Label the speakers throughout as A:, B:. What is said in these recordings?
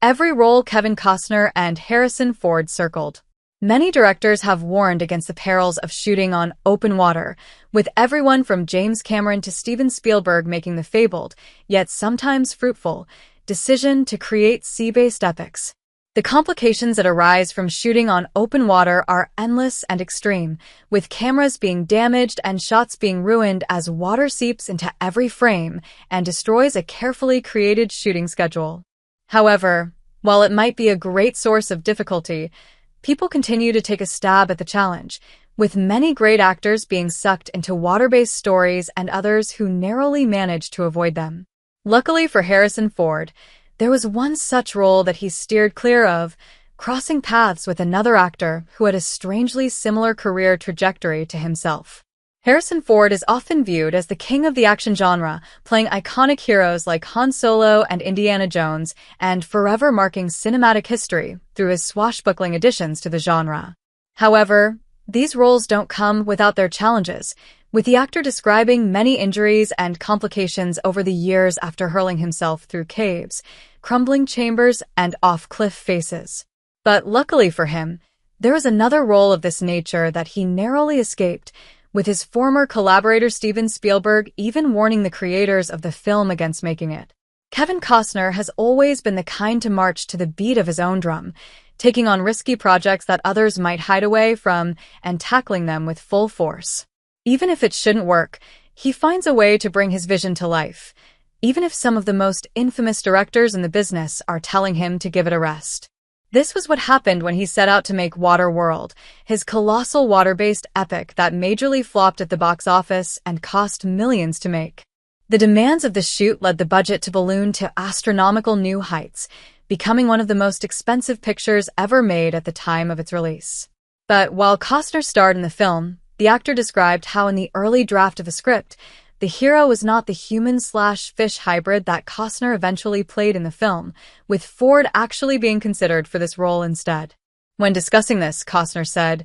A: every role Kevin Costner and Harrison Ford circled. Many directors have warned against the perils of shooting on open water, with everyone from James Cameron to Steven Spielberg making the fabled, yet sometimes fruitful, decision to create sea-based epics. The complications that arise from shooting on open water are endless and extreme, with cameras being damaged and shots being ruined as water seeps into every frame and destroys a carefully created shooting schedule. However, while it might be a great source of difficulty, people continue to take a stab at the challenge, with many great actors being sucked into water-based stories and others who narrowly manage to avoid them. Luckily for Harrison Ford, there was one such role that he steered clear of, crossing paths with another actor who had a strangely similar career trajectory to himself. Harrison Ford is often viewed as the king of the action genre, playing iconic heroes like Han Solo and Indiana Jones, and forever marking cinematic history through his swashbuckling additions to the genre. However, these roles don't come without their challenges, with the actor describing many injuries and complications over the years after hurling himself through caves, crumbling chambers, and off-cliff faces. But luckily for him, there is another role of this nature that he narrowly escaped, with his former collaborator Steven Spielberg even warning the creators of the film against making it. Kevin Costner has always been the kind to march to the beat of his own drum, taking on risky projects that others might hide away from and tackling them with full force. Even if it shouldn't work, he finds a way to bring his vision to life, even if some of the most infamous directors in the business are telling him to give it a rest. This was what happened when he set out to make Waterworld, his colossal water-based epic that majorly flopped at the box office and cost millions to make. The demands of the shoot led the budget to balloon to astronomical new heights, becoming one of the most expensive pictures ever made at the time of its release. But while Costner starred in the film, the actor described how in the early draft of a script, the hero was not the human-slash-fish hybrid that Costner eventually played in the film, with Ford actually being considered for this role instead. When discussing this, Costner said,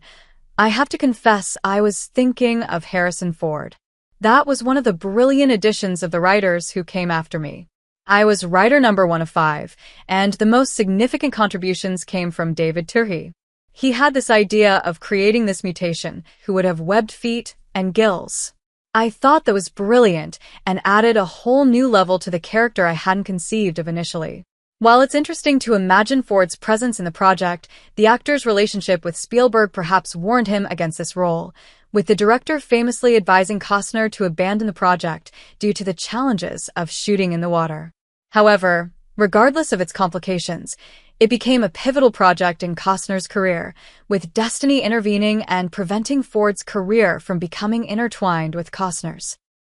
A: "I have to confess I was thinking of Harrison Ford. That was one of the brilliant additions of the writers who came after me. I was writer number 1 of 5, and the most significant contributions came from David Turhi. He had this idea of creating this mutation who would have webbed feet and gills. I thought that was brilliant and added a whole new level to the character I hadn't conceived of initially." While it's interesting to imagine Ford's presence in the project, the actor's relationship with Spielberg perhaps warned him against this role, with the director famously advising Costner to abandon the project due to the challenges of shooting in the water. However, regardless of its complications, it became a pivotal project in Costner's career, with destiny intervening and preventing Ford's career from becoming intertwined with Costner's.